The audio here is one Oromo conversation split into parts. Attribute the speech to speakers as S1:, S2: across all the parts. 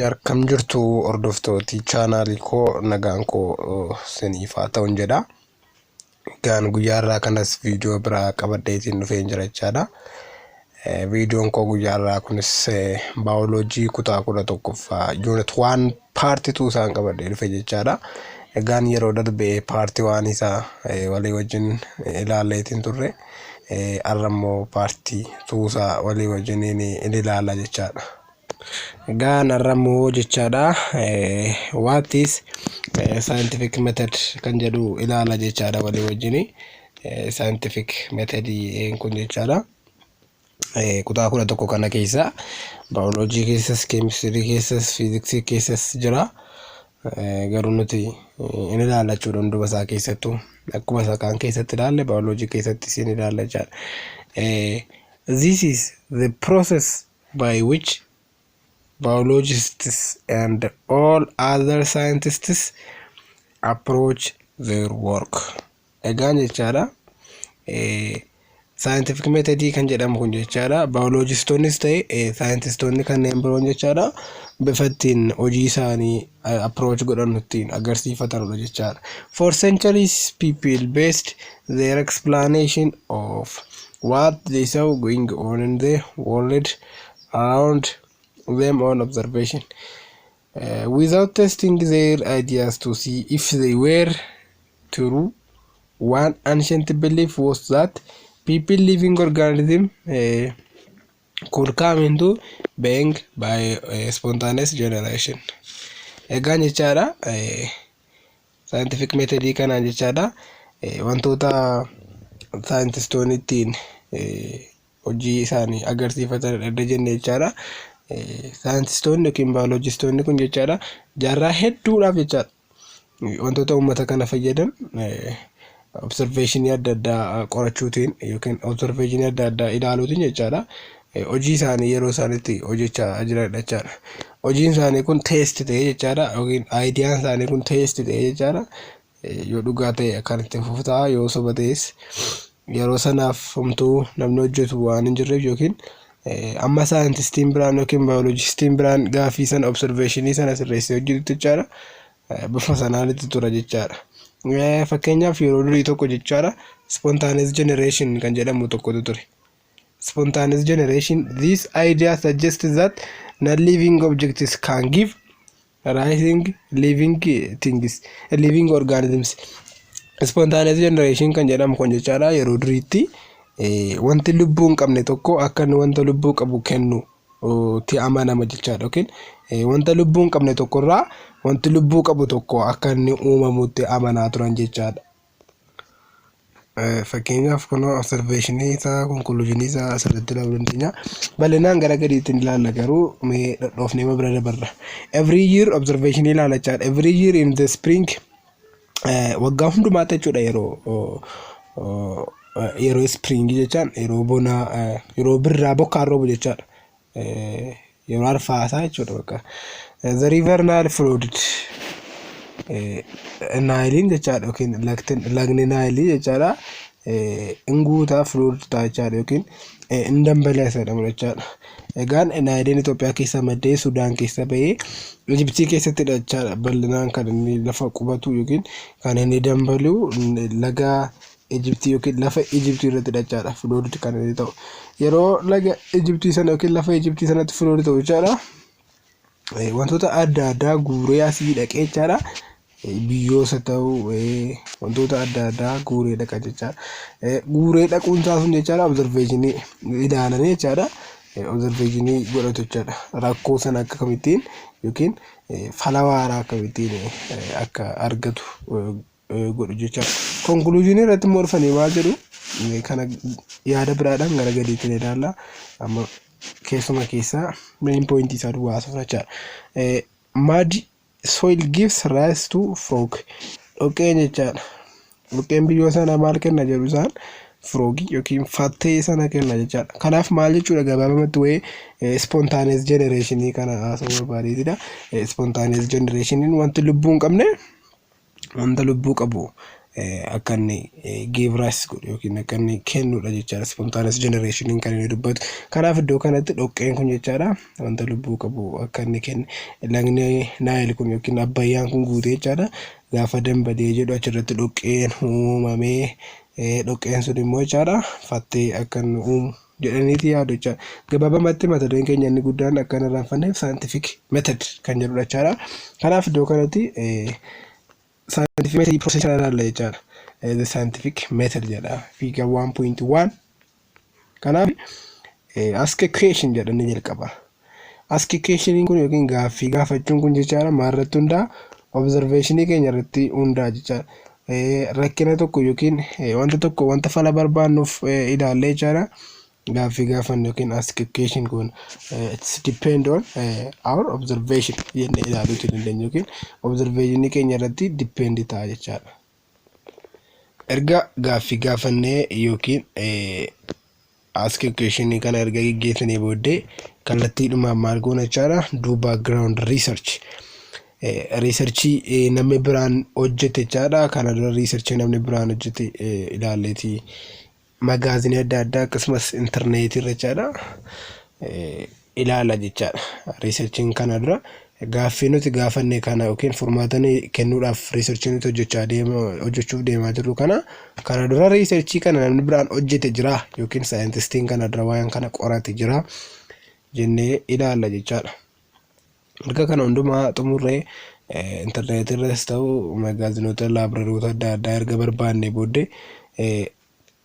S1: Akkam jirtu hordoftooti chaanaalii koo nagaan koo siniif haa ta'u jedha. Gaan guyyaarraa kanas viidiyoo biraa qabadheetiin dhufee jira jechaadha. Viidiyoon koo guyyaarraa kunis baayoloojii kutaa 11ffaa unit 1 part 2 isaan qabadhee dhufe jechaadha. Gaan yeroo darbee part 1 isaa walii wajjin ilaalleetiin turre. Arrammoo part 2 isaa walii wajjin ilaalla jechaadha. Gaan Oromo jechaadha. What is scientific method kan jedhu ilaala jechaadha walii wajjin. Scientific method kun jechaadha. Kutaa 11 kana keessa biology keessas, chemistry keessas, physics keessas jira. Garuu nuti inni ilaallachuu danda'u basaa keessattuu akkuma isaa kan keessatti ilaalle biology keessatti siin ilaalla jechaadha. This is the process by which biologists and all other scientists approach their work. Egaan jechaadha. Scientific method kan jedhamu kun jechaadha. Biologistoonnis ta'e scientistoonni kanneen biroon jechaadha. Bifattiin hojii isaanii approach godhanuttiin agarsiifatanudha jechaadha. For centuries people based their explanation of what they saw going on in the world around them on observation, without testing their ideas to see if they were true. One ancient belief was that people living organisms could come into being by spontaneous generation. Egaan jechaadha. Scientific method kana jechaadha. Wantoota scientistoonni ittiin hojii isaanii agarsiifatan adda jenne jechaadha. Scientistoonni yookiin biologistoonni kun jechaadha jaarraa hedduudhaaf jechaadha wantoota uummata kana fayyadan observation adda addaa qorachuutiin yookiin observation adda addaa ilaaluutiin jechaadha hojii isaanii yeroo isaaniitti hojjechaa jiran jechaadha. Hojiin isaanii kun test ta'ee jechaadha yookiin ideyaan isaanii kun test ta'ee jechaadha. Yoo dhugaa ta'e kan itti fuftaa, yoo soba ta'es yeroo sanaaf homtuu namni hojjetu waan hin jirreef yookiin amma scientistiin biraan yookiin biologistiin biraan gaafii sana observationii sana sirreessee hojjetu jechaadha. Bifa sanaanitti tura jechaadha. Fakkeenyaaf yeroo durii tokko jechaadha spontaneous generation kan jedhamu tokkotu ture. Spontaneous generation, this idea suggests that non-living objects can give rising living things, living organisms. Spontaneous generation kan jedhamu kun jechaadha yeroo duriitti wanti lubbuu hin qabne tokko akka wanta lubbuu qabu kennu ti amanama jechaadha. Yookiin wanta lubbuu hin qabne tokko irraa wanti lubbuu qabu tokko akka inni uumamutti amanaa turan jechaadha. Fakkeenyaaf kun observationii isaa conclusionii isaa asirratti ilaaluu dandeenya. Bal'inaan gara gadiitiin ilaalla garuu mee dhodhoofnee bira dabarra. Every year observation ilaalla jechaadha. Every year in the spring waggaa hundumaatti jechuudha yeroo spring jechaan yeroo bonaa yeroo birraa bokkaan roobu jechaadha. Yeroo arfaasaa jechuudha bakka. The river Nile flooded. Nile jechaadha yookiin lagni Nile jechaadha. Inguutaa flood ta'a jechaadha yookiin indambaleessa jedhamu jechaadha. Egaan Nile Itoophiyaa keessa maddee Sudaan keessa bahee Ijiptii keessatti jechaadha bal'inaan kan inni lafa qubatu yookiin kan inni dambaluu laga Ijiptii yookiin lafa Ijiptii irratti jechaadha flood kan inni ta'u. Yeroo laga Ijiptii sana yookiin lafa Ijiptii sanatti flood ta'u jechaadha. Wantoota adda addaa guuree asii dhaqee jechaadha. Biyyoota ta'u wantoota adda addaa guuree dhaqa jechaadha. Guuree dhaquun isaa sun jechaadha observationii ilaalanii jechaadha. Observationii godhatu jechaadha. Rakkoo sana akka kamittiin yookiin fala waaraa akkamittiin akka argatu godhu jechaadha. Conclusion irratti morfanii maal jedhu kana yaada biraadhaan gara gadiitiin ilaalla. Amma keessuma keessaa main point isaa duwwaa jechaadha. Mud soil gives rise to frog. Dhoqqeen jechaadha. Dhoqqeen biyyoo sana maal kenna jedhu isaan frog yookiin fattee sana kenna jechaadha. Kanaaf maal jechuudha gabaabamatti wayii spontaneous generation kana haasawuu barbaadeetidha. Spontaneous generation wanti lubbuu hin qabne wanta lubbuu qabu akka inni give rise godhu yookiin akka inni kennudha jechaadha. Spontaneous generation kan inni dubbatu. Kanaaf iddoo kanatti dhoqqeen kun jechaadha wanta lubbuu qabu akka inni kenne lagni Naayil kun yookiin Abbayyaan kun guutee jechaadha. Gaafa dambadee jedhu achirratti dhoqqeen uumamee dhoqqeen sun immoo jechaadha fattee akka inni uumu jedhaniiti yaadu jechaadha. Gabaabumatti mata dureen keenya inni guddaan akka inni irraanfanneef scientific method kan jedhudha jechaadha. Kanaaf iddoo kanatti scientific method process ilaalla jechaadha. The scientific method jedha fiiga 1.1. Kanaaf ask a question jedhanii jalqaba. Ask a question kun yookiin gaaffii gaafachuun kun jechaadha maalirratti hundaa observationii keenya irratti hundaa jechaadha. Rakkina tokko yookiin wanta tokko wanta fala barbaannuuf ilaallee jechaadha. Gaaffii gaafannu yookiin ask a question kun it's depend on our observation jennee ilaaluu dandeenya yookiin observationii keenya irratti depend ta'a jechaadha. Erga gaaffii gaafannee yookiin ask a question kana erga gaggeessinee booddee kallattiidhumaan maal goona jechaadha do background research. Researchii namni biraan hojjete jechaadha. Kana dura researchii namni biraan hojjete ilaalleeti magaazinii adda addaa akkasumas intarneetii irra jechaadha ilaala jechaadha. Researchiin kana dura gaaffii nuti gaafanne kana yookiin furmaata kennuudhaaf researchii nuti hojjechuuf deemaa jirru kana dura researchii kana namni biraan hojjete jira yookiin saayintistiin kana dura waan kana qorate jira jennee ilaalla jechaadha. Erga kana hundumaa xumurree intarneetii irras ta'u magaazinoota laabraroota adda addaa erga barbaanne booddee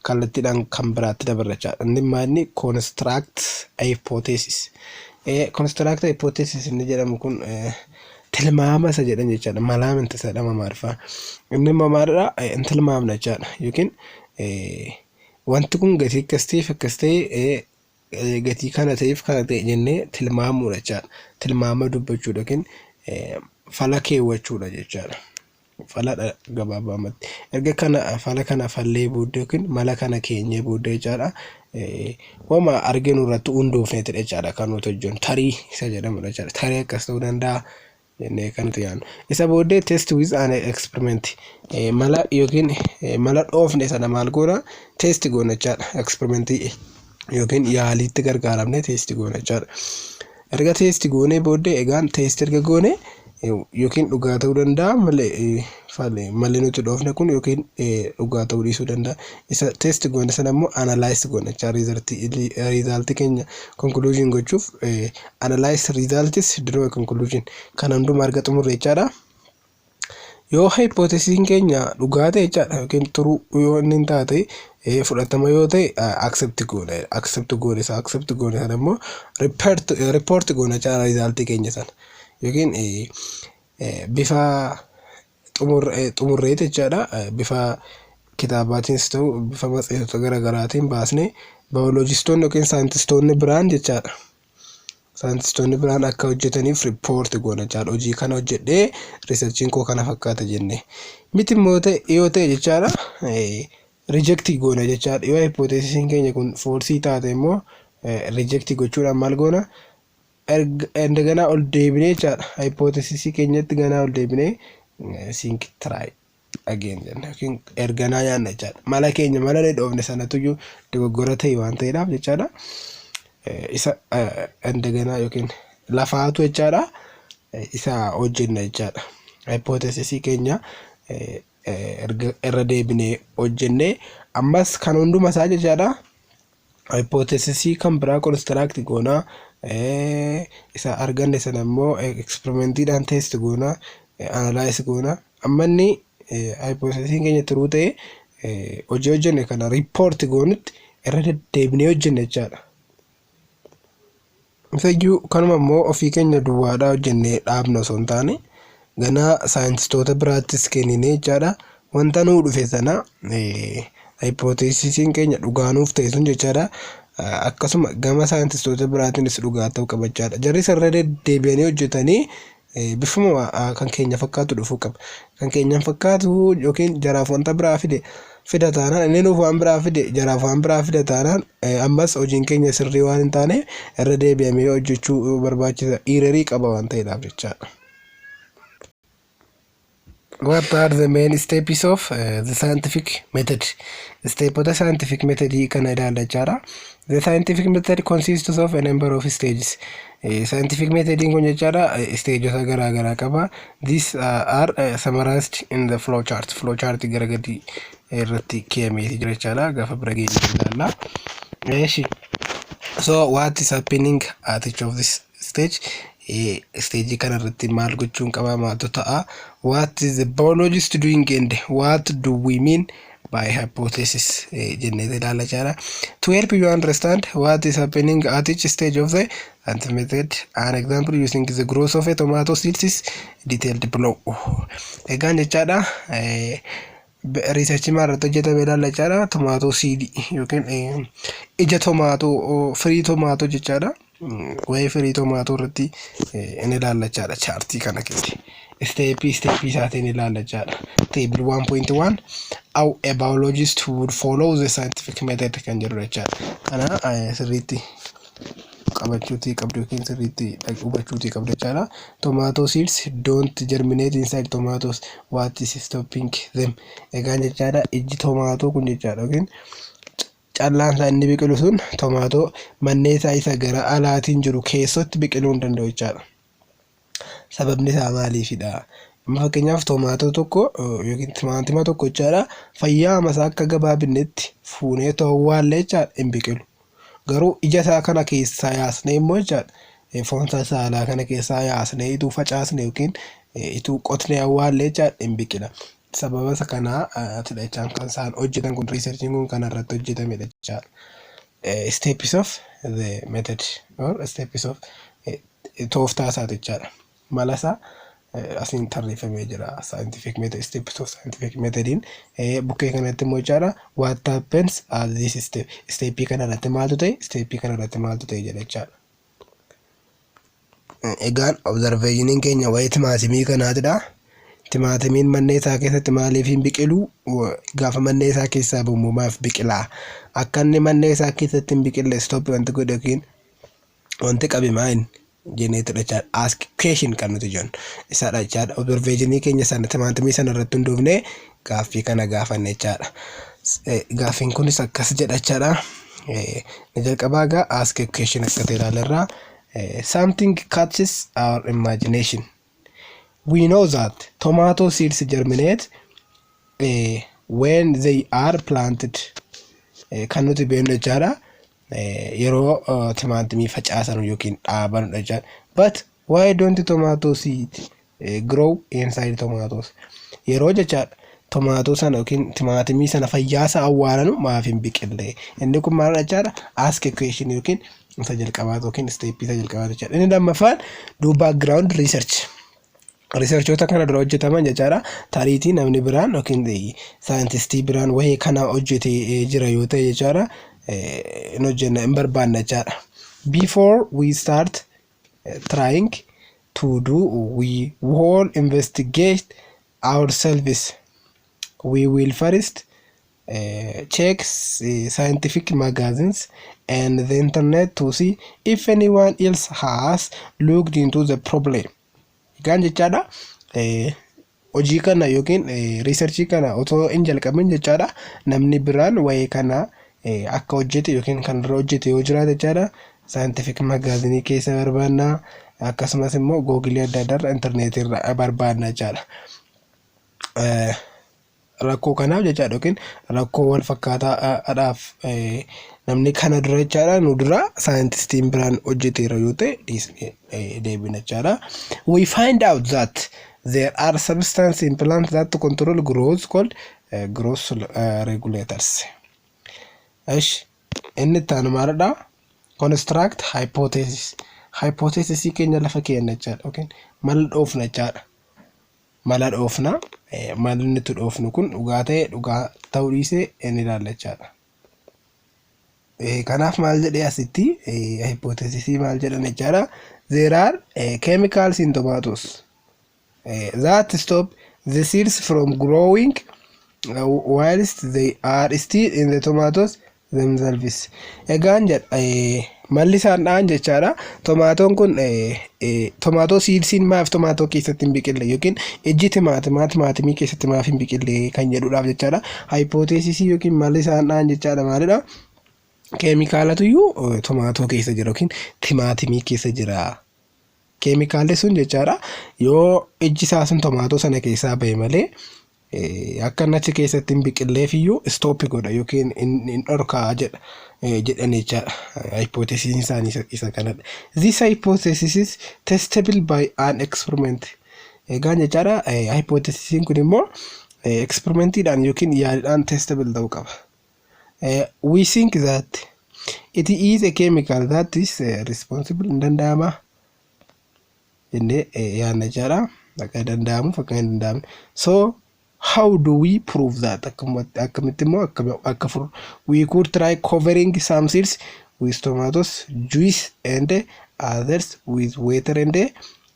S1: kallattiidhaan kan biraatti dabarra jechaadha. Inni maali construct hypothesis. Construct hypothesis inni jedhamu kun tilmaama isa jedhan jechaadha. Malaamanta isa jedhama maarfaa. Inni mamaadha tilmaamna jechaadha yookiin wanti kun gatii akkas ta'e gatii kana ta'eef kana ta'e jennee tilmaamuudha jechaadha. Tilmaama dubbachuudha yookiin fala keewwachuudha jechaadha. Fala gabaabumatti erga kana fala kana fallee booddee yookiin mala kana keenyee booddee jechaadha. Wama arginu irratti hundoofneeti jechaadha kan nuti hojjennu tarii isa jedhamudha jechaadha. Tarii akkas ta'uu danda'a jennee kan nuti yaadnu. Isa booddee test with an experiment mala yookiin mala dhoofne sana maal goona test goona jechaadha. Experimentii yookiin yaaliitti gargaaramne test goona jechaadha. Erga test goonee booddee egaan test erga goone yookiin dhugaa ta'uu danda'a malee nuti dhoofne kun yookiin dhugaa ta'uu dhiisuu danda'a. Isa test goone sana immoo analyze goona jechaadha. Result keenya conclusion gochuuf analyze results draw a conclusion kan hundumaa erga xumurre jechaadha. Yoo hypothesis keenya dhugaa ta'e jechaadha yookiin turuu yoo inni taate fudhatama yoo ta'e accept goone sana immoo report goona jechaadha result keenya sana yookiin bifa xumurree jechaadha. Bifa kitaabaatiinis ta'u bifa matseetota garaagaraatiin baasnee baayolojistoonni yookiin saayintistoonni biraan jechaadha. Saayintistoonni biraan akka hojjetaniif riippoorti goona jechaadha. Hojii kana hojjedhee riisarchiin koo kana fakkaata jennee miti immoo yoo ta'e jechaadha riijektii goona jechaadha. Yoo hipoteesisiin keenya kun foorsii taate immoo riijektii gochuudhaan maal goona እንደገና ol deebinee jechaadha. Hipoteesisii keenyatti ganaa ol deebinee think try again jenna yookiin erganaa yaanna jechaadha. Mala keenya mala dhoofne sanatuyyuu dogoggora ta'e waan ta'eedhaaf jechaadha. Isa እንደገና yookiin lafaatu jechaadha isa hojjenna jechaadha. Hipoteesisii keenya irra deebinee hojjennee ammas kan hunduma isaa jechaadha. Hipoteesisii kan biraa construct goona isa arganne sana immoo experimentiidhaan test goona analyze goona. Amma inni hipoteesisiin keenya turuu ta'e hojii hojjenne kana report goonutti irra deddeebinee hojjenne jechaadha. Misayyuu kanuma immoo ofii keenya duwwaadhaa hojjennee dhaabna osoo hin taane ganaa saayintistoota biraattis kenninee jechaadha. Wanta nuu dhufe sana hipoteesisiin keenya dhugaanuuf ta'e sun jechaadha. Akkasuma gama saayintistoota biraatiinis dhugaa ta'uu qaba jechaadha. Jarri irra deddeebi'anii hojjetanii bifuma kan keenya fakkaatu dhufuu qaba. Kan keenya fakkaatu yookiin jaraaf wanta biraa fida taanaan inni nuuf waan biraa fide jaraaf waan biraa fida taanaan ammas hojiin keenya sirrii waan hin taane irra deebi'amee hojjechuu barbaachisa. Ireerii qaba waan ta'eedhaaf jechaadha. What are the main steps of the scientific method? Step of the scientific method kana ilaalla jechaadha. The scientific method consists of a number of stages. Scientific method kun jechaadha stages garaa garaa qaba. These are summarized in the flow chart. Flow chart gara gadi irratti keemee jira jechaadha. Gaafa bira geenye ilaalla. So what is happening at each of this stage? Stage kana irratti maal gochuun qaba maaltu ta'a? What is the biologist doing and what do we mean by hypothesis? Jennee ilaalla jechaadha. To help you understand what is happening at each stage of the scientific method, an example using the growth of a tomato seeds is detailed below. Egaan jechaadha research maarratti hojjetame ilaalla jechaadha. Tomato seed yookiin ija tomaatoo firii tomaatoo jechaadha. Waa'ee firii tomaatoo irratti inni ilaalla jechaadha chaartii kana keessatti. Step isaatiin ilaalla jechaadha. Table 1.1 how a biologist would follow the scientific method kan jedhu jechaadha. Kana sirriitti qabachuutii qabdu yookiin sirriitti hubachuutii qabdu jechaadha. Tomato seeds don't germinate inside tomatoes. What is stopping them? Egaan jechaadha iji tomaatoo kun jechaadha yookiin callaan isaa inni biqilu sun tomaatoo manneesaa isa gara alaatiin jiru keessatti biqiluu hin danda'u jechaadha. Sababni isaa maaliifidha? Fakkeenyaaf tomaatoo tokko yookiin timaatima tokko jechaadha fayyaa masaa akka gabaabinnetti fuunee toowwaallee jechaadha hin biqilu. Garuu ija isaa kana keessaa yaasnee immoo jechaadha foonsa isaa alaa kana keessaa yaasnee ituu facaasne yookiin ituu qotnee awwaallee jechaadha hin biqila. Sababa isa kanaa jechaan kan isaan hojjetan kun researchiin kun kan irratti hojjetamedha jechaadha. Steps of the method or steps of tooftaa isaa jechaadha. Mala isaa asiin tarreeffamee jira scientific method steps of scientific methodin bukkee kanatti immoo jechaadha what happens at this step kana irratti maaltu ta'e step kana irratti maaltu ta'e jedha jechaadha. Egaan observationiin keenya waa'ee timaatimii kanaatidha. Timaatimiin mannee isaa keessatti maaliif hin biqilu? Gaafa mannee isaa keessaa bahu maaf biqila? Akka inni mannee isaa keessatti hin biqille stop wanti godhe yookiin wanti qabe maal jenneetudha jechaadha. Ask question kan nuti jennu isaadha jechaadha. Observationii keenya sana timaatimii sana irratti hundoofnee gaaffii kana gaafanne jechaadha. Gaaffiin kunis akkas jedha jechaadha. Ni jalqabaa gaa ask question akka ta'e ilaalarraa something catches our imagination. We know that tomato seeds germinate when they are planted. Kan nuti beeknu jechaadha yeroo timaatimii facaasan yookiin dhaaban jechaadha. But why don't tomato seeds grow inside tomatoes? Yeroo jechaadha tomaatoo sana yookiin timaatimii sana fayyaasa awwaalanu maaf hin biqille? Inni kun maal jechaadha? Ask a question yookiin isa jalqabaatu yookiin step isa jalqabaatu jechaadha. Inni lammaffaan do background research. Researchoota kana dura hojjetaman jechaadha. Taariitii namni biraan yookiin saayintistii biraan waa'ee kana hojjetee jira yoo ta'e jechaadha hin hojjenna hin barbaanna jechaadha. Before we start trying to do we will investigate ourselves. We will first check scientific magazines and the internet to see if anyone else has looked into the problem. Egaan jechaadha hojii kana yookiin researchii kana otoo hin jalqabin jechaadha namni biraan waa'ee kana akka hojjete yookiin kan dura hojjete yoo jiraate jechaadha scientific magazine keessa barbaanna akkasumas immoo googilii adda addaa interneetii irra barbaanna jechaadha. Rakkoo kanaaf jechaadha yookiin rakkoo wal fakkaataadhaaf namni kana dura jechaadha nu dura saayintistiin biraan hojjeteera yoo ta'e deebina jechaadha. We find out that there are substances in plants that control growth called growth regulators. Inni itti aanu maalidha? Construct hypothesis. Hypothesis keenya lafa keenya jechaadha yookiin mala dhoofna jechaadha. Mala dhoofna malli nuti dhoofnu kun dhugaa ta'e dhugaa ta'uu dhiisee inni ilaalla jechaadha. Kanaaf maal jedhee asitti hypothesis maal jedhan jechaadha. There are chemicals in tomatoes that stop the seeds from growing whilst they are still in the tomatoes themselves. Egaan malli isaan dha'an jechaadha. Tomaatoon kun tomaatoo siidsiin maaf tomaatoo keessatti hin biqille yookiin ijji timaatimii keessatti maaf hin biqille kan jedhuudhaaf jechaadha. Haayipoteesisii yookiin malli isaan dha'an jechaadha maalidha? Keemikaalatuyyuu tomaatoo keessa jira yookiin timaatimii keessa jira. Keemikaalli sun jechaadha yoo ijji isaa sun tomaatoo sana keessaa bahe malee akka achi keessatti hin biqilleef iyyuu stoopi godha yookiin hin dhorkaa jedhan jechaadha. Hypothesis isaanii isa kanadha. This hypothesis is testable by an experiment. Egaa jechaadha hypothesisiin kun immoo experimentiidhaan yookiin yaaliidhaan testable ta'uu qaba. We think that it is a chemical that is responsible in danda'ama jennee yaadna jechaadha. Akka danda'amu fakkaan hin danda'amne. So how do we prove that? Akkamitti immoo akka furu? We could try covering some seeds with tomatoes juice and others with water and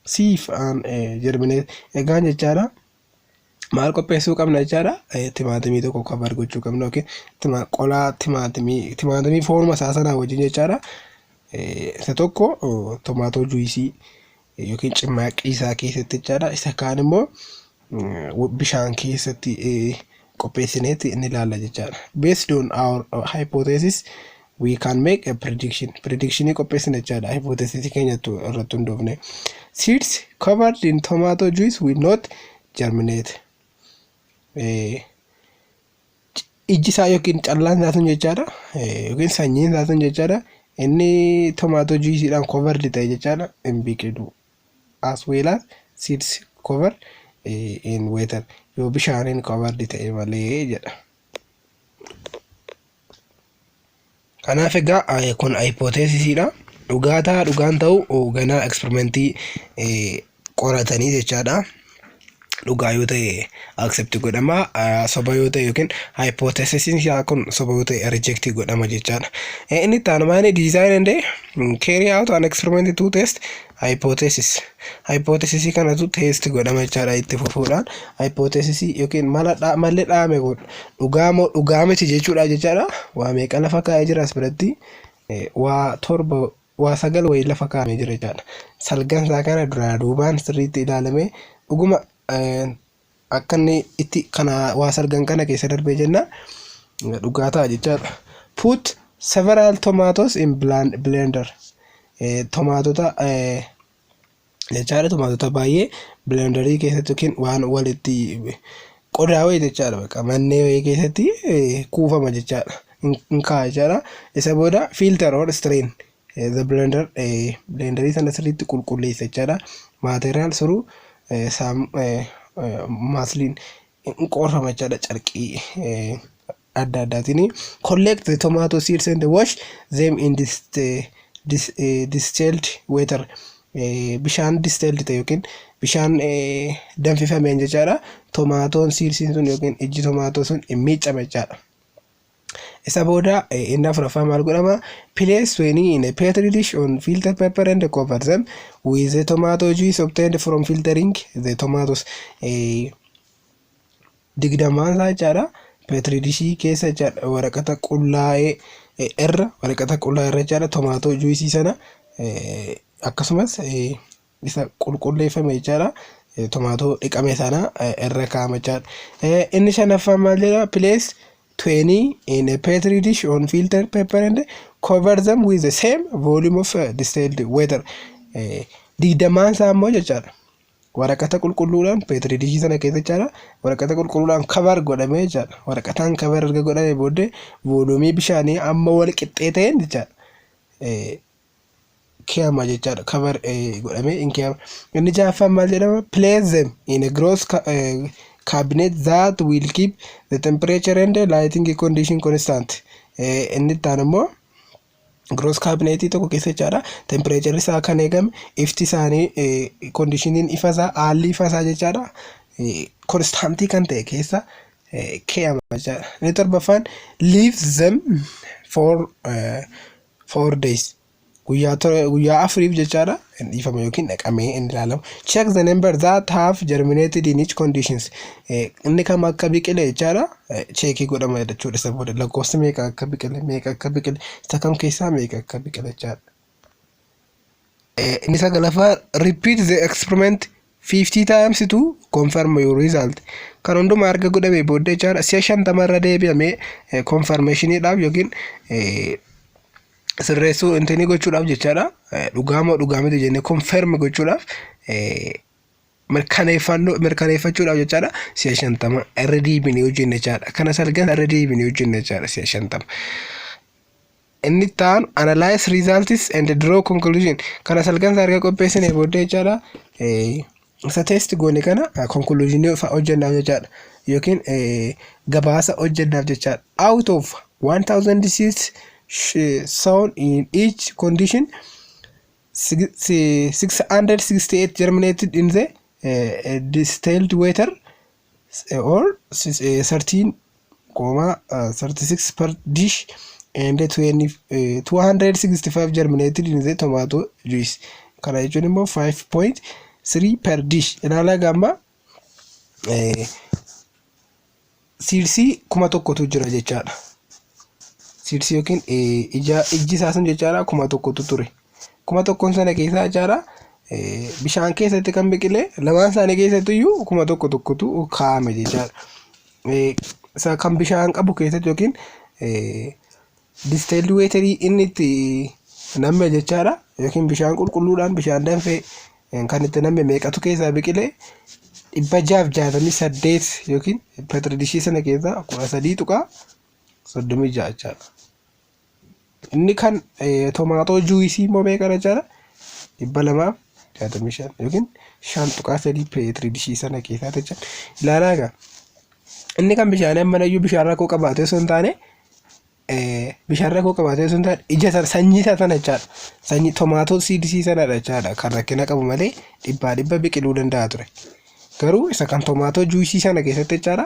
S1: see if and germinate. Egaa jechaadha maal qopheessuu qabna jechaadha? Timaatimii tokko cover gochuu qabna yookiin qolaa timaatimii foonuma isaa sanaa wajjin jechaadha. Isa tokko tomaatoo juisii yookiin cimmaaqii isaa keessatti jechaadha. Isa kaan immoo bishaan keessatti qopheessineeti inni ilaalla jechaadha. Based on our hypothesis we can make a prediction. Predictionii qopheessina jechaadha. Hypothesis keenyatti irratti hundoofne. Seeds covered in tomato juice will not germinate. Ijji isaa yookiin callaan isaa sun jechaadha yookiin sanyiin isaa sun jechaadha inni tomaatoo juisiidhaan covered ta'e jechaadha hin biqilu. As well as seeds covered in water yoo bishaaniin covered ta'e malee jedha. Kanaaf egaa kun hypothesisiidha. Dhugaan ta'u ganaa experimentii qoratanii jechaadha. Dhugaa yoo ta'e accept godhama, soba yoo ta'e yookiin hypothesisiin isaa kun soba yoo ta'e reject godhama jechaadha. Inni itti aanu maali? Design and carry out an experiment to test hypothesis. Hypothesisii kanatu test godhama jechaadha itti fufuudhaan. Hypothesisii yookiin malli dhaame kun dhugaa miti jechuudha jechaadha. Waa meeqa lafa kaa'ee jira as biratti? Waa 7 waa 9 wayii lafa kaa'amee jira jechaadha. Salgan isaa kana duraa duubaan sirriitti ilaalamee dhuguma akka inni itti kana waa salgan kana keessa darbee jenna dhugaa ta'a jechaadha. Put several tomatoes in blender. Tomaatota jechaadha tomaatota baay'ee blenderii keessatti yookiin waan walitti qodaa wayii jechaadha bakka mannee wayii keessatti kuufama jechaadha. In kaa'a jechaadha. Isa booda filter or strain the blender blenderii sana sirriitti qulqulleessa jechaadha. Material through some maslin qorrama jechaadha carqii adda addaatiin. Collect the tomato seeds and wash them in distilled water. Bishaan distilled ta'e yookiin bishaan danfifameen jechaadha. Tomaatoon seedsiin sun yookiin ijji tomaatoo sun miicama jechaadha. Isa booda inni afuraffaa maal godhama? Place 20 in a petri dish on filtered paper and cover them with the tomato juice obtained from filtering the tomatoes. Digdamaan isaa jechaadha petri dishii keessa jechaadha waraqata qullaa'ee irra jechaadha tomaatoo juisii sana akkasumas isa qulqulleeffame jechaadha tomaatoo dhiqame sana irra kaa'ama jechaadha. Inni shanaffaa maal jedha? Place 20 in a petri dish on filtered paper and cover them with the same volume of distilled water. Digdamaan isaa immoo jechaadha waraqata qulqulluudhaan petri dishii sana keessa jechaadha waraqata qulqulluudhaan cover godhamee jechaadha. Waraqataan cover erga godhamee booddee volumii bishaanii amma wal qixxee ta'een jechaadha keeyama jechaadha cover godhamee in keeyama. Inni ja'affaan maal jedhama? Place them in a gross cabinet that will keep the temperature and lighting condition constant. Inni itti aanu immoo gross cabinet tokko keessa jechaadha temperature isaa kan eegame ifti isaanii conditioning ifa isaa haalli ifa isaa jechaadha constantii kan ta'e keessa keeyama jechaadha. Inni torbaffaan leave them for 4 days. guyyaa afuriif jechaadha hin dhiifama yookiin dhaqamee hin ilaalamu. Check the number that have germinated in each conditions. Inni kam akka biqile jechaadha cheekii godhama jechuudha. Isa booda lakkoofsi meeqa akka biqile isa kam keessaa meeqa akka biqile jechaadha. Inni sagalaffaa repeat the experiment 50 times to confirm your result. Kan hundumaa erga godhamee booda jechaadha si'a 50 irra deebi'amee confirmationiidhaaf yookiin sirreessuu intini gochuudhaaf jechaadha dhugaa miti jennee confirm gochuudhaaf mirkaneeffachuudhaaf jechaadha si'a 50 irra deebinee hojjenne jechaadha. Kana salgan irra deebinee hojjenne jechaadha si'a 50. Inni taan analyze results and draw conclusion. Kana salgan erga qopheessinee booda jechaadha isa test goone kana conclusion hojjennaaf jechaadha yookiin gabaasa hojjennaaf jechaadha. Out of 1000 disease sown in each condition 668 germinated in the distilled water or 13.36 per dish and 265 germinated in the tomato juice. Kana jechuun immoo 5.3 per dish. Ilaala gamma seedsii 1000tu jira jechaadha. Seeds yookiin ijji isaa sun jechaadha 1000tu ture. 1000 sana keessaa jechaadha bishaan keessatti kan biqile lamaan isaanii keessatti iyyuu 1000tu kaa'ame jechaadha. Isa kan bishaan qabu keessatti yookiin distilled water inni itti namme jechaadha yookiin bishaan qulqulluudhaan bishaan danfee kan itti namme meeqatu keessaa biqile 668 yookiin petridishii sana keessaa 13.36 jechaadha. Inni kan tomaatoo juisii immoo meeqa jechaadha 265 yookiin 5.3 petridishii sana keessaa jechaadha. Ilaalaa egaa inni kan bishaan ammanayyuu bishaan rakkoo qabaatee osoo hin taane ija sanyii sana jechaadha. Sanyii tomaatoo seedsii sanadha jechaadha kan rakkina qabu malee dhibba biqiluu danda'a ture. Garuu isa kan tomaatoo juisii sana keessatti jechaadha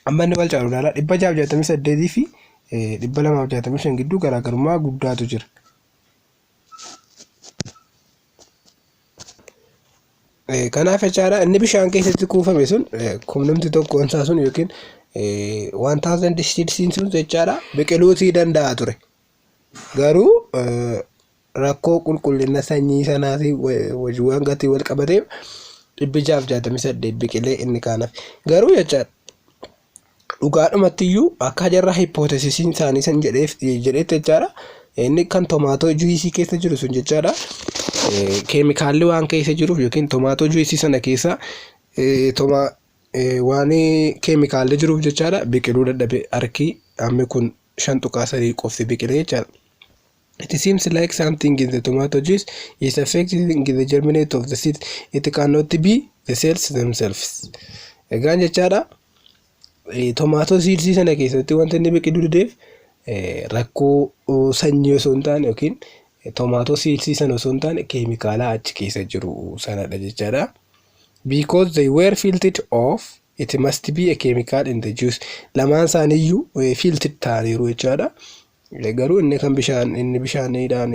S1: amma inni wal caalu ilaala 668 fi 265 gidduu garaagarummaa guddaatu jira. Kanaaf jechaadha inni bishaan keessatti kuufame sun kumnumti tokkoon isaa sun yookiin 1000 seedsiin sun jechaadha biqiluutii danda'a ture. Garuu rakkoo qulqullina sanyii sanaatii wajiiwwan gatii wal qabateef 668 biqilee inni kaanaaf. Garuu jechaadha dhugaadhumatti iyyuu akka jarra hypothesisiin isaanii san jedheetti jechaadha inni kan tomaatoo juisii keessa jiru sun jechaadha keemikaalli waan keessa jiruuf yookiin tomaatoo juisii sana keessa waan keemikaalli jiruuf jechaadha biqiluu dadhabe harki amma kun 5.3 qofti biqilee jechaadha. It seems like something in the tomato juice is affecting the germinate of the seed. It cannot be the cells themselves. Egaan jechaadha tomaatoo seedsii sana keessatti wanti inni biqiluu dideef rakkoo sanyii osoo hin taane yookiin tomaatoo seedsii sana osoo hin taane keemikaala achi keessa jiru sanadha jechaadha. Because they were filtered off, it must be a chemical in the juice. Lamaan isaaniiyyuu filtered ta'aniiru jechaadha. Garuu inni kan bishaaniidhaan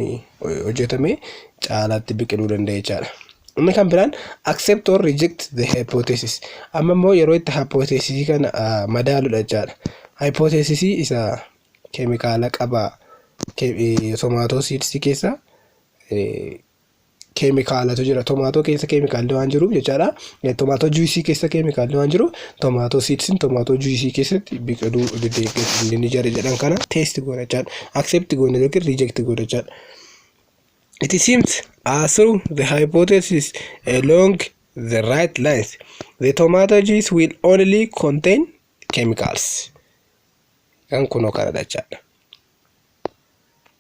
S1: hojjetame caalaatti biqiluu danda'a jechaadha. Inni kan biraan accept or reject the hypothesis. Amma immoo yeroo itti hypothesis kana madaaludha jechaadha. Hypothesis isa keemikaala qaba tomaatoo seedsii keessa keemikaalatu jira. Tomaatoo keessa keemikaalli waan jiruuf jechaadha. Tomaatoo juisii keessa keemikaalli waan jiruuf tomaatoo seedsiin tomaatoo juisii keessatti biqiluu inni jara jedhan kana test goona jechaadha. Accept goona yookiin reject goona jechaadha. It seems as through the hypothesis along the right lines, the tomato juice will only contain chemicals. Kan kuno kana jechaadha.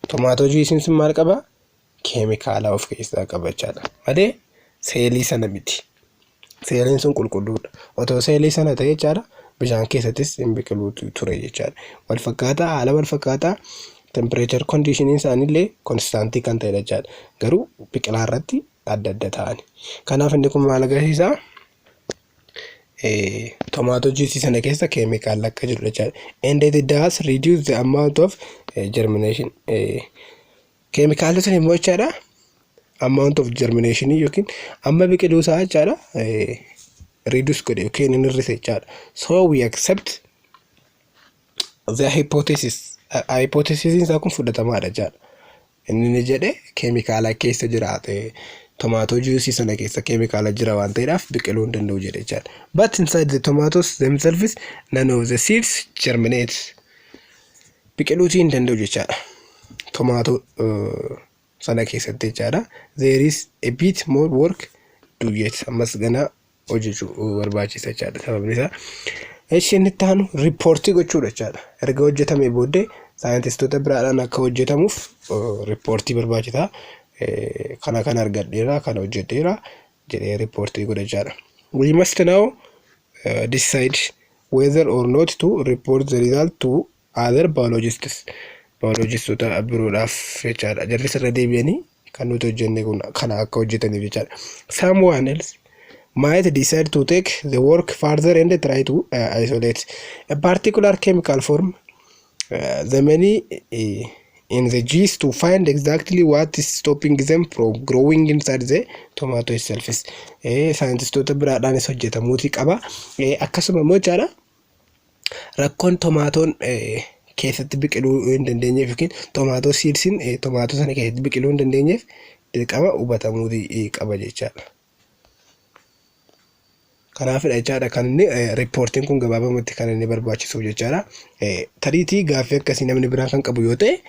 S1: Tomaatoo juisiin sun maal qaba? Keemikaala of keessaa qaba jechaadha. Malee seelii sana miti. Seeliin sun qulqulluudha. Otoo seelii sana ta'e jechaadha bishaan keessattis hin biqiluu ture jechaadha. Wal fakkaataa haala wal fakkaataa temperature conditioning isaaniillee constantii kan ta'edha jechaadha. Garuu biqilaa irratti adda adda ta'ani. Kanaaf inni kun maal agarsiisa? Tomaatoo juice sana keessa keemikaala akka jiru jechaadha. And it does reduce the amount of germination. Keemikaalli sun immoo jechaadha amount of germination yookiin amma biqiluu isaa jechaadha reduce godhe yookiin inni hir'ise jechaadha. So we accept the hypothesis isaa kun fudhatamaadha jechaadha. Inni jedhe keemikaala keessa jiraate tomaatoo juice sana keessa keemikaala jira waan ta'eedhaaf biqiluu hin danda'u jedhe jechaadha. But inside the tomatoes themselves none of the seeds germinate. Biqiluu hin danda'u jechaadha. Tomaatoo sana keessatti jechaadha. There is a bit more work to yet. Ammas gana hojjechuu barbaachisa jechaadha. Sababni isaa isheen itti aanu riippoortii gochuudha jechaadha. Erga hojjetamee booddee saayintistoota biraadhaan akka hojjetamuuf riippoortii barbaachisa. Kana kan argadheera, kana hojjedheera jedhee riippoortii godha jechaadha. We must now decide whether or not to report the result to other biologists. Biologistoota biroodhaaf jechaadha. Jarri sirra deebi'anii kan nuti hojjenne kun kana akka hojjetaniif jechaadha. Someone else might decide to take the work further and try to isolate a particular chemical form, the many in the genes to find exactly what is stopping them from growing inside the tomato itself. Saayintistoota biraadhaanis hojjetamuutii qaba. Akkasuma immoo jechaadha rakkoon tomaatoon keessatti biqiluu hin dandeenyeef yookiin tomaatoo siidsiin tomaatoo sana keessatti biqiluu hin dandeenyeef dirqama hubatamuutii qaba jechaadha. Kanaafidha jechaadha kan inni riippoortiin kun gabaabamatti kan inni barbaachisu jechaadha. Tariitii gaaffii akkasii namni biraan kan qabu yoo ta'e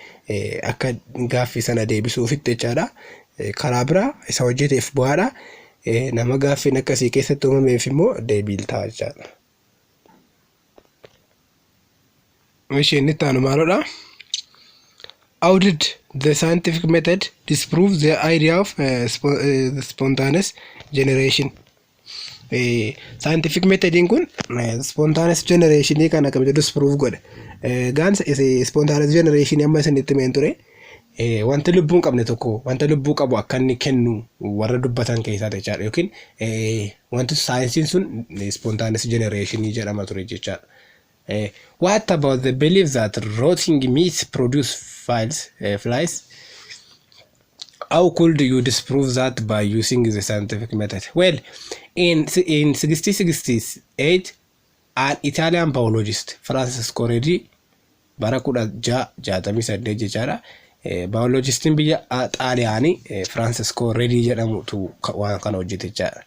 S1: akka gaaffii sana deebisuufitti jechaadha. Karaa biraa isa hojjeteef bu'aadha. Nama gaaffiin akkasii keessatti uumameef immoo deebii ta'a jechaadha. Isheen itti aanu maalodha? How did the scientific method disprove the idea of spontaneous generation? Scientific method kun spontaneous generation kan akkamitti disprove godhe. Gaansa spontaneous generation amma isinitti meen ture wanta lubbuu hin qabne tokko wanta lubbuu qabu akka inni kennu warra dubbatan keessaa jechaadha yookiin wanti saayinsiin sun spontaneous generation jedhama ture jechaadha. What about the belief that rotting meat produce flies? How could you disprove that by using the scientific method? Well, in 1668, an Italian biologist, Francesco Redi, barakuda jatami sadde jechaadha. Biologistiin biyya Xaaliyaanii Francesco Redi jedhamutu waan kana hojjete jechaadha.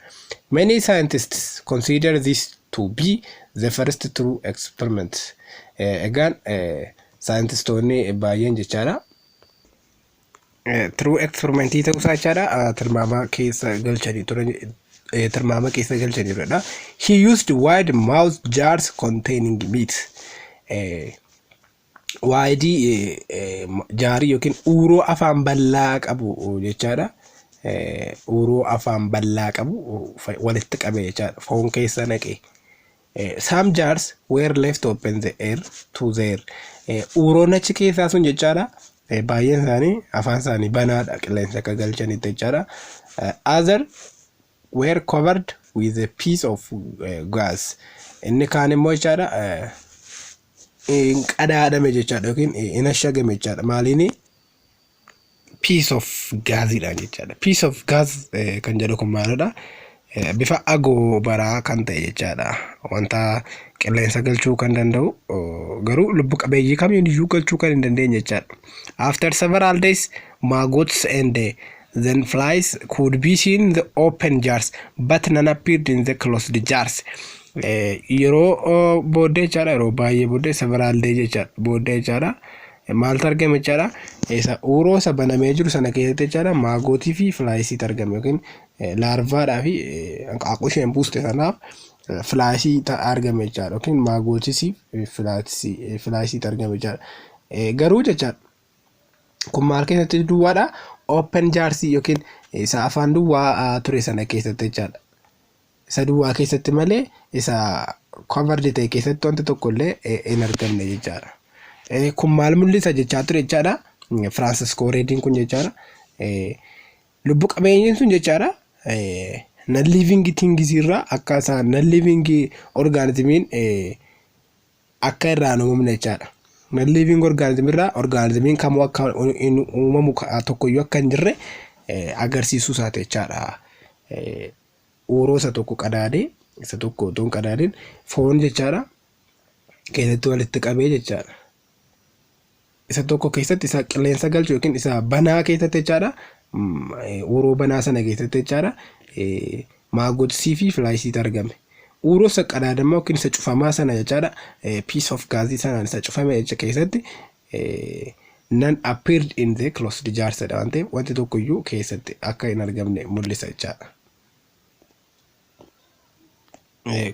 S1: Many scientists consider this to be the first true experiment. Egaan saayintistoonni baay'een jechaadha. True experimentii ta'uu isaa jechaadha tilmaama keessa galchanii turan tilmaama keessa galchanii turedha. He used wide mouth jars containing meat. Wide jaarii yookiin uuroo afaan bal'aa qabu jechaadha. Uuroo afaan bal'aa qabu walitti qabee jechaadha foon keessa naqee. Some jars were left open the air to their uroon achi keessaa sun jechaadha baay'een isaanii afaan isaanii banaadha qilleensa akka galchanitti jechaadha. Other were covered with a piece of gas. Inni kaan immoo jechaadha qadaadame jechaadha yookiin in ashagame jechaadha. Maaliini piece of gaasiidha jechaadha. Piece of gas kan jedhu kun maalidha? Bifa agoo baraa kan ta'e jechaadha. Wanta qilleensa galchuu kan danda'u garuu lubbu qabeeyyii kamiyyuu galchuu kan hin dandeenye jechaadha. After several days, maggots and then flies could be seen in the open jars, but none appeared in the closed jars. Yeroo booddee jechaadha yeroo baay'ee booddee several days jechaadha booddee jechaadha. Maaltu argame jechaadha? Isa uuroo isa banamee jiru sana keessatti jechaadha maagootii fi flaayisiitu argame yookiin laarvaadhaa fi hanqaaquu isheen buuste sanaaf flaayisii argame jechaadha yookiin maagootii fi flaayisiitu argame jechaadha. Garuu jechaadha kun maal keessatti duwwaadha? Open jaarsii yookiin isa afaan duwwaa ture sana keessatti jechaadha. Isa duwwaa keessatti malee isa covered ta'e keessatti wanti tokkollee hin argamne jechaadha. Kun maal mul'isa jechaa ture jechaadha. Francesco Rediin kun jechaadha lubbu qabeenyiin sun jechaadha non living things irraa akka isaan non living organismiin akka irraa uumamne jechaadha. non living organism irraa organismiin kamuu akka uumamu tokkoyyuu akka hin jirre agarsiisuu isaati jechaadha. Uuroo isa tokko qadaadee isa tokko otoo hin qadaadin foon jechaadha keessatti walitti qabee jechaadha. Isa tokko keessatti isa qilleensa galchu yookiin isa banaa keessatti jechaadha. Uuroo banaa sana keessatti jechaadha. Maagotsii fi filaayisiitu argame. Uuroo isa qadaadamaa yookiin isa cufamaa sana jechaadha. Piece of gaasii sanaan isa cufame jecha keessatti none appeared in the closed jars waan ta'eef wanti tokkoyyuu keessatti akka hin argamne mul'isa jechaadha.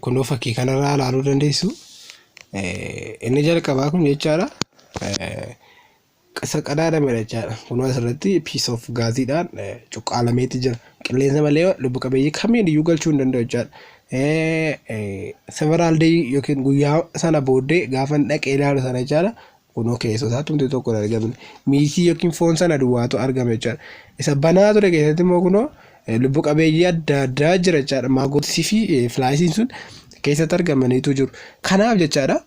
S1: Kunoo fakkii kanarraa ilaaluu dandeessu. Inni jalqabaa kun jechaadha. Isa qadaadame jechaadha. Kunoo asirratti piece of gaasiidhaan cuqqaalameeti jira. Qilleensa malee lubbu qabeeyyii kamiin iyyuu galchuu hin danda'u jechaadha. Several day yookiin guyyaa sana booddee gaafa dhaqee ilaalu sana jechaadha. Kunoo keessotaa tumte tokko argamne. Miisii yookiin foon sana duwwaatu argame jechaadha. Isa banaa ture keessatti immoo kunoo lubbu qabeeyyii adda addaa jira jechaadha. Maagotsii fi filaayisiin sun keessatti argamaniitu jiru. Kanaaf jechaadha.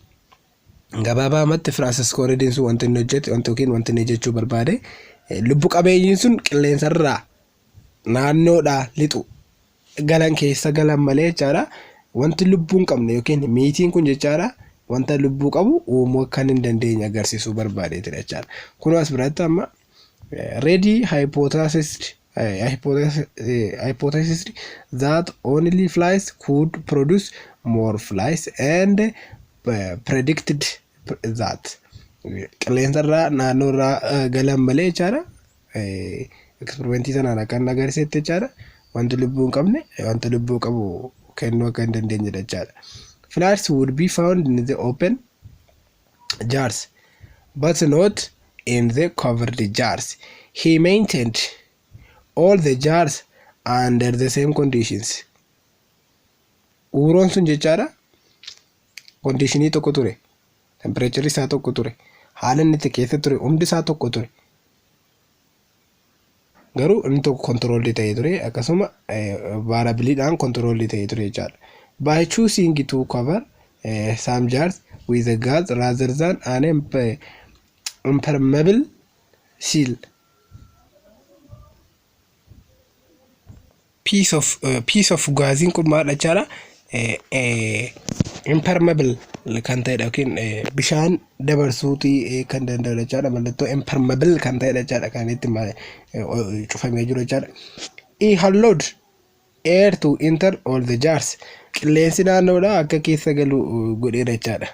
S1: Gabaabumatti Francis Collins sun wanti inni hojjete wanti inni jechuu barbaade lubbu qabeeyyiin sun qilleensarraa naannoodhaa lixu galan keessa galan malee jechaadha. Wanti lubbuu hin qabne yookiin miitiin kun jechaadha wanta lubbuu qabu uumuu akka hin dandeenye agarsiisuu barbaadeeti jechaadha. Kun as biratti amma ready hypothesis that only flies could produce more flies and predicted that qilleensarraa naannoorraa galan malee jechaadha. Eksperimentii sanaan akka hin agarsiisetti jechaadha. Wanti lubbuu hin qabne wanta lubbuu qabu kennuu akka hin dandeenye jechaadha. Flies would be found in the open jars but not in the covered jars. He maintained all the jars under the same conditions. Uuroon sun jechaadha conditionii tokko ture. Temperature isaa tokko ture. Haala inni itti keessa ture humni isaa tokko ture. Garuu inni tokko controlled ta'ee ture akkasuma variabilidhaan controlled ta'ee ture jechaadha. By choosing to cover some jars with a gas rather than an impermeable seal. Piece of gaasiin kun maal jechaadha? Impermeable kan ta'edha yookiin bishaan dabarsuutii kan danda'u jechaadha. Mallattoo impermeable kan ta'edha jechaadha kan itti cufamee jiru jechaadha. He allowed air to enter all the jars. Qilleensi naannoodhaa akka keessa galu godheera jechaadha.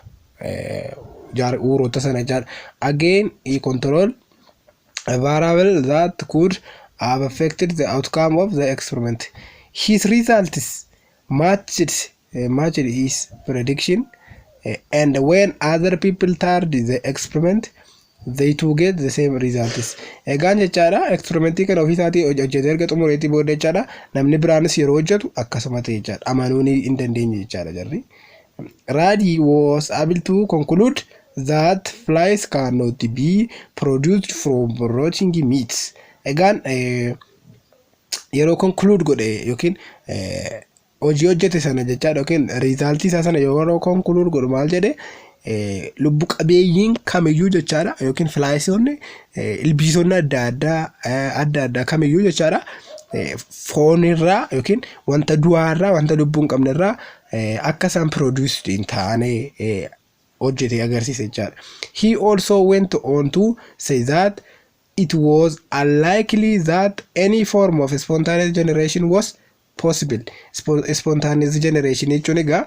S1: Uuroota sana jechaadha. Again he controlled a variable that could have affected the outcome of the experiment. His results matched his prediction, and when other people tried the experiment, they too get the same results. Egaan jechaadha experimentii kana ofiisaatii hojjetee erga xumureetii booda jechaadha namni biraanis yeroo hojjetu akkasuma ta'e jechaadha. Amanuu hin dandeenye jechaadha jarri. Radi was able to conclude that flies cannot be produced from rotting meats. Egaan yeroo conclude godhe yookiin hojii hojjete sana jechaadha yookiin riizaaltii isaa sana yeroo conclude godhu maal jedhe lubbu qabeeyyiin kamiyyuu jechaadha yookiin filaayisionni ilbiisonni adda addaa kamiyyuu jechaadha foonirraa yookiin wanta du'aarraa wanta lubbuu hin qabnerraa akka isaan produced hin taane hojjete agarsiise jechaadha. He also went on to say that it was unlikely that any form of spontaneous generation was possible. Spontaneous generation jechuun egaa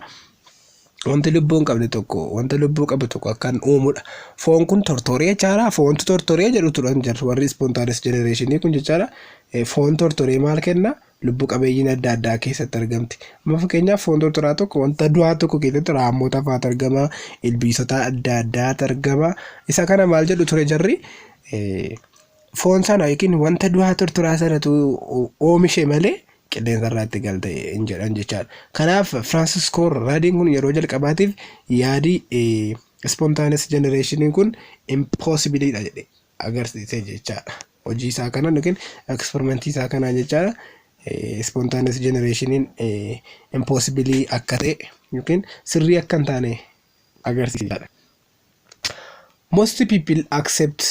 S1: wanti lubbuu hin qabne tokko wanta lubbuu qabu tokko akkan uumudha. Foon kun tortoree jechaadha. Foontu tortoree jedhutu jiru warri spontaneous generation kun jechaadha. Foon tortoree maal kenna? Lubbuu qabeeyyiin adda addaa keessatti argamti. Amma fakkeenyaaf foon tortoraa tokko wanta du'aa tokko keessatti raammoota fa'aatu argama. Ilbiisota adda addaatu argama. Isa kana maal jedhu ture jarri? Foon sana yookiin wanta du'aa tortoraa sanatu oomishe malee qilleensa irratti galte hin jedhan jechaadha. Kanaaf Francis Collins kun yeroo jalqabaatiif yaadii spontaneous generation kun impossible dha jedhe agarsiise jechaadha. Hojii isaa kanaan yookiin experimentii isaa kanaan jechaadha. Spontaneous generation impossible akka ta'e yookiin sirrii akka hin taane agarsiisa. Most people accept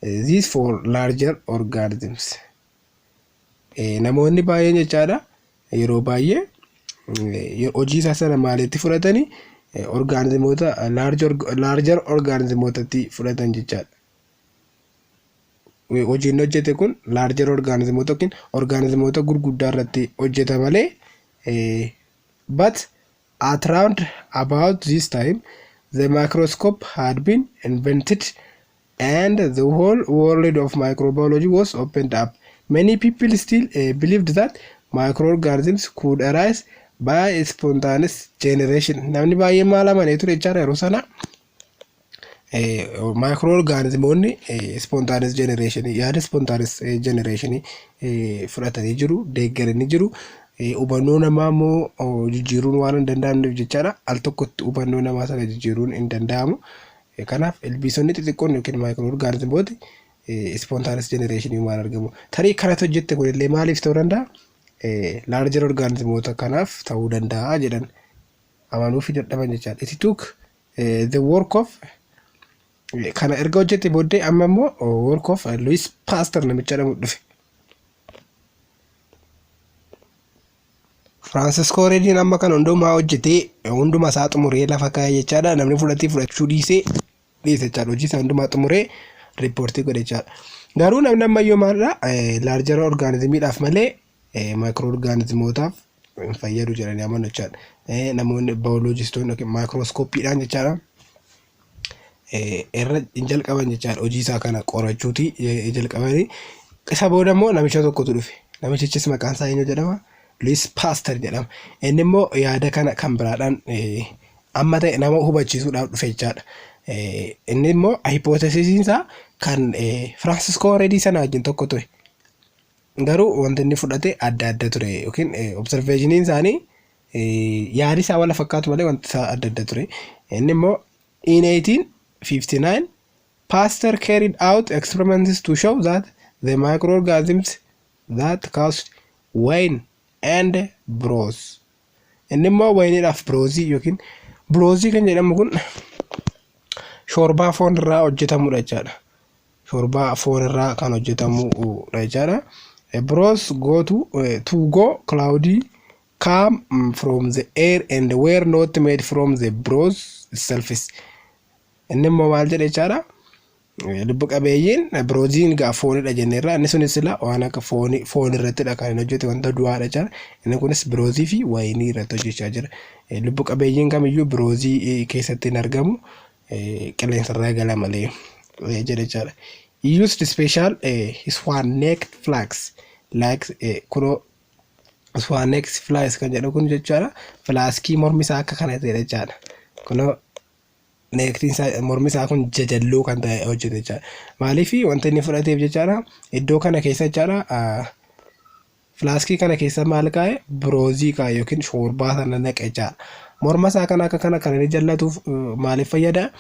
S1: this for larger organisms. Namoonni baay'een jechaadha yeroo baay'ee hojii isaa sana maalitti fudhatanii orgaanizimoota larger orgaanizimootatti fudhatan jechaadha. Hojiin hojjete kun larger orgaanizimoota yookiin orgaanizimoota gurguddaa irratti hojjeta malee but at round about this time the microscope had been invented and the whole world of microbiology was opened up. Many people still believed that microorganisms could arise by spontaneous generation. Namni baay'ee maal amanee ture jechaadha yeroo sana microorganismoonni spontaneous generation yaada spontaneous generation fudhatanii jiru, deeggaranii jiru. Hubannoo namaa immoo jijjiiruun waan hin danda'amneef jechaadha al tokkotti hubannoo namaa sana jijjiiruun hin danda'amu. Kanaaf ilbiisonni xixiqqoon yookiin microorganismooti spontaneous generation waan argamu. Tarii kanatti hojjette kun illee maaliif ta'uu danda'a? Larger organismoota kanaaf ta'uu danda'a jedhan amanuu fi dadhaban jechaadha. It took the work of kana erga hojjette booddee amma immoo work of Louis Pasteur namicha jedhamu dhufe. Francisco Redin amma kan hundumaa hojjetee hundumaa isaa xumuree lafa kaa'ee jechaadha. Namni fudhachuu dhiisee jechaadha. Hojii isaa hundumaa xumuree riippoortii godhe jechaadha. Garuu namni ammayyoo maalidha larger organismiidhaaf malee microorganismootaaf hin fayyadu jedhanii amanu jechaadha. Namoonni biologistoonni yookiin microscopiidhaan jechaadha irra hin jalqaban jechaadha. Hojii isaa kana qorachuuti jalqabanii isa booda immoo namicha tokkotu dhufe. Namichichis maqaan isaa eenyu jedhama? Louis Pasteur jedhama. Inni immoo yaada kana kan biraadhaan amma ta'e nama hubachiisuudhaaf dhufe jechaadha. Inni immoo hypothesisiin isaa kan Francisco Redin sana wajjin tokko ture. Garuu wanti inni fudhate adda ture yookiin observationiin isaanii yaadi isaa wal fakkaatu malee wanti isaa adda ture. Inni immoo in 1859 Pasteur carried out experiments to show that the microorganisms that caused wine and brose. Inni immoo wayiniidhaaf broozii yookiin broozii kan jedhamu kun shorbaa foon irraa hojjetamudha jechaadha. Shorbaa foon irraa kan hojjetamudha jechaadha. Brose to go cloudy come from the air and were not made from the brose itself. Inni immoo maal jedha jechaadha. Lubbu qabeeyyiin brooziin gaa foonidha jenneerra inni sunis sila waan akka foon irrattidha kan inni hojjete wanta du'aadha jechaadha. Inni kunis biroozii fi wayinii irratti hojjechaa jira. Lubbu qabeeyyiin kamiyyuu biroozii keessatti hin argamu qilleensarraa gala malee jedha jechaadha. He used special swan-necked flags like kuno swan-necked flies kan jedhu kun jechaadha. Filaaskii mormi isaa akka kana ta'e jechaadha. Kuno neektiin isaa mormi isaa kun jajalloo kan ta'e hojjete jechaadha. Maaliif wanta inni fudhateef jechaadha iddoo kana keessa jechaadha filaaskii kana keessa maal kaa'e biroozii kaa'e yookiin shorbaa sana naqe jechaadha. Morma isaa kana akka kana kan inni jallatuuf maaliif fayyada?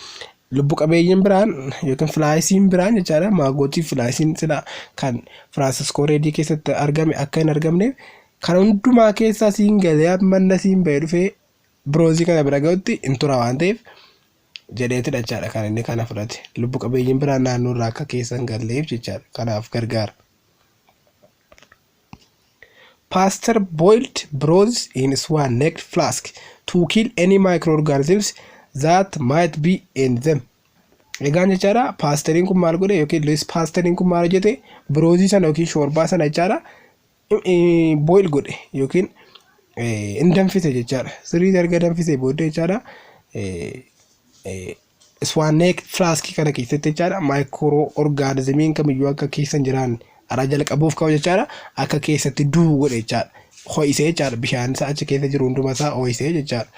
S1: Lubbu qabeeyyiin biraan yookiin filaayisiin biraan jechaadha maagootii filaayisiin sila kan Francisco Redin keessatti argame akka hin argamneef kan hundumaa keessaa siin galee manna siin ba'ee dhufee biroozii kana bira ga'utti hin tura waan ta'eef jedheetidha jechaadha kan inni kana fudhate. Lubbu qabeeyyiin biraan naannoo irraa akka keessa hin galleef jechaadha kanaaf gargaara. Pasteur boiled brose in swan-necked flask to kill any microorganisms that might be in them. Egaan jechaadha Pasteuriin kun maal godhe yookiin Louis Pasteuriin kun maal hojjete biroozii sana yookiin shorbaa sana jechaadha boil godhe yookiin hin danfise jechaadha. Sirriitti erga danfise booddee jechaadha swan-necked flask kana keessatti jechaadha microorganismiin kamiyyuu akka keessa hin jiraanne ara jalqabuuf ka'u jechaadha akka keessatti du'u godhe jechaadha. Ho'isee jechaadha bishaan isaa achi keessa jiru hundumaa isaa ho'isee jechaadha.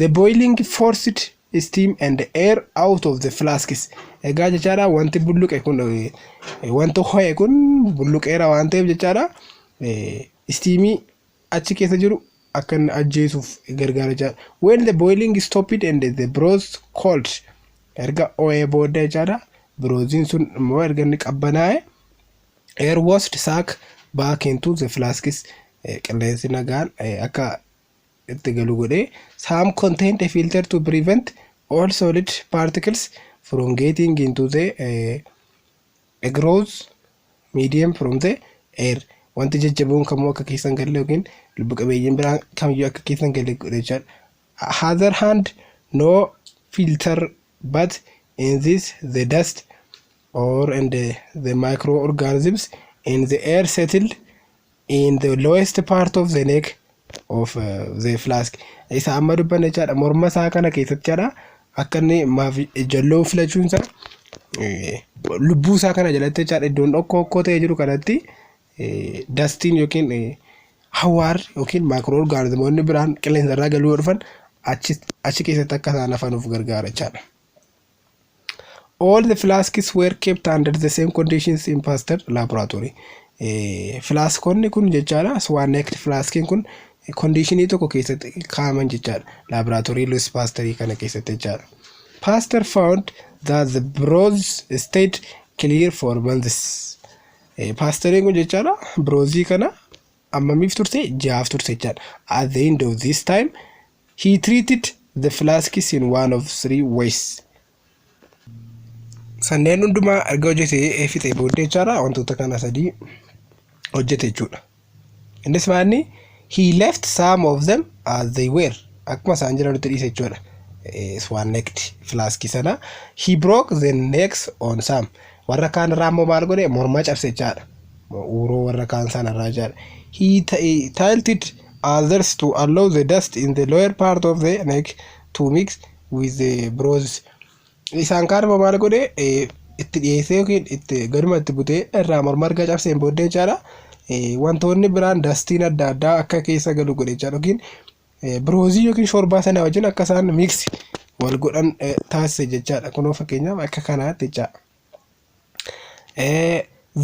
S1: The boiling forced steam and air out of the flasks. Egaa jechaadha wanti bulluqe kun wanti ho'e kun bulluqeera waan ta'eef jechaadha steamii achi keessa jiru akka ajjeesuuf gargaara jechaadha. When the boiling stopped and the brose cooled erga ho'ee booda jechaadha birooziin sun immoo erga inni qabbanaa'e air was sucked back into the flasks. Qilleensi nagaan akka itti galu godhee some contained a filter to prevent all solid particles from getting into the a gross medium from the air. Wanti jajjaboon kamuu akka keessan galle yookiin lubbu qabeeyyiin biraan kamiyyuu akka keessan galle godhe jechaadha. Other hand, no filter, but in this the dust or the microorganisms in the air settled in the lowest part of the neck of the flask. Isa amma dubbanne jechaadha morma isaa kana keessatti jechaadha akka inni maaf jalloo filachuun isaa lubbuu isaa kana jalatti jechaadha iddoon dhokkoo ta'ee jiru kanatti dastiin yookiin hawaar yookiin microorganismoonni biraan qilleensa irraa galuu dhufan achi keessatti akka isaan hafanuuf gargaara jechaadha. All the flasks were kept under the same conditions in Pasteur laboratory. Flaskonni kun jechaadha swan-necked flaskiin kun conditionii tokko keessatti kaa'aman jechaadha laboratory Louis Pasteur kana keessatti jechaadha. Pasteur found that the brose stayed clear for months. Pasteur kun jechaadha brozii kana ammamiif turte jaaf turte jechaadha. At the end of this time he treated the flasks in one of three ways. Sanneen hundumaa erga hojjetee fixee booddee jechaadha wantoota kana sadii hojjete jechuudha. Innis maanni he left some of them as they were. Akkuma isaan jiranitti dhiise jechuudha. Swan-necked flask sana he broke the necks on some. Warra kaan irraa immoo maal godhe morma cabse jechaadha. Uroo warra kaan sana irraa jechaadha. He tilted others to allow the dust in the lower part of the neck to mix with the brose. Isaan kaan immoo maal godhe itti dhiyeessee yookiin itti gaduma itti butee irraa morma erga cabseen booddee jechaadha. Wantoonni biraan dastiin adda addaa akka keessa galu godhe jechaadha yookiin brozii yookiin shorbaa sana wajjin akka isaan mix wal godhan taasise jechaadha. Kunoo fakkeenyaaf akka kanaatti jechaadha.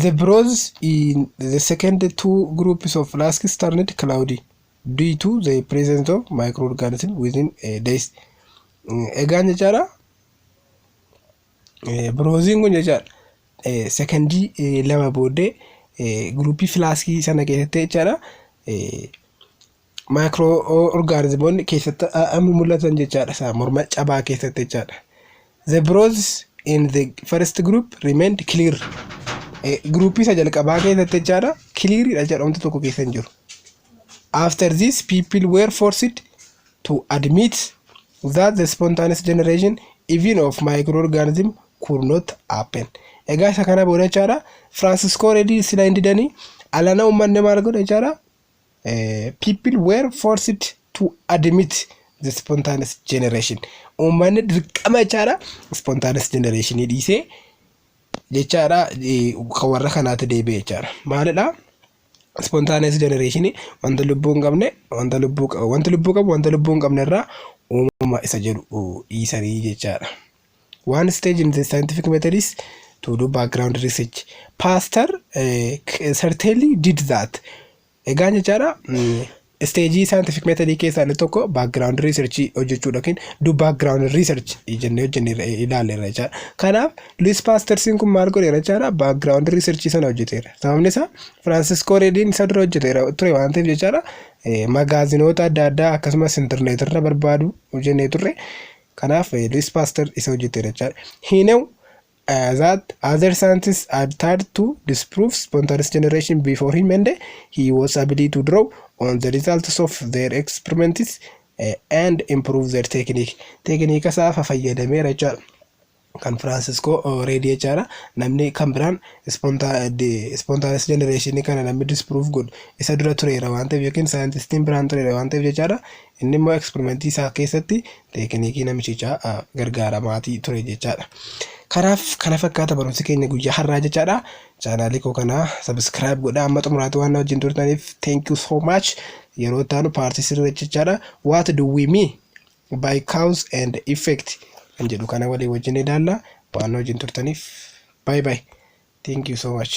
S1: The brose in the second two groups of flasks turned cloudy due to the presence of microorganisms within days. Egaan jechaadha broziin kun jechaadha secondii lama booddee groupii flaskii sana keessatti jechaadha microorganismoonni keessatti mul'atan jechaadha isaa morma cabaa keessatti jechaadha. The brose in the first group remained clear. Groupii isa jalqabaa keessatti jechaadha clear dha jedhamtu tokko keessa hin jiru. After this people were forced to admit that the spontaneous generation even of microorganisms could not happen. Egaa isa kana booda jechaadha Francisco Redi sila hin didanii alana uummanni maal godhe jechaadha people were forced to admit the spontaneous generation. Uummanni dirqama jechaadha spontaneous generation dhiisee jechaadha kan warra kanaatti deebi'e jechaadha. Maalidha spontaneous generation wanta lubbuu hin qabne wanta lubbuu qabu wanta lubbuu hin qabne irraa uumama isa jedhu dhiisanii jechaadha. One stage in the scientific method is to do background research. Pasteur certainly did that. Egaan jechaadha stage scientific method keessaa inni tokko background research hojjechuudha yookiin do background research jennee ilaalleerra jechaadha. Kanaaf Louis Pasteur kun maal godheera jechaadha background research sana hojjeteera. Sababni isaa Francisco Rediin isa dura hojjeteera ture waan ta'eef jechaadha magaazinoota adda addaa akkasumas internet irra barbaadu hojjennee turre. Kanaaf Louis Pasteur isa hojjeteera jechaadha. He knew that other scientists had tried to disprove spontaneous generation before him and he was able to draw on the results of their experiments and improve their technique. Technique isaa fayyadameera jechaadha. Kan Francisco Redi jechaadha namni kan biraan spontaneous generation kana namni disprove godhu isa dura tureera waan ta'eef yookiin scientistiin biraan tureera waan ta'eef jechaadha inni immoo experimentii isaa keessatti teekniikii namichichaa gargaaramaatii ture jechaadha. Kanaaf kana fakkaata barumsi keenya guyyaa har'aa jechaadha. Chaanaalii koo kana subscribe godhaa amma xumuraatti waan wajjin turtaniif thank you so much. Yeroo taanu paartii sirrii jechaadha what do we mean by cause and effect kan jedhu kana walii wajjin ilaalla waan wajjin turtaniif bye bye thank you so much.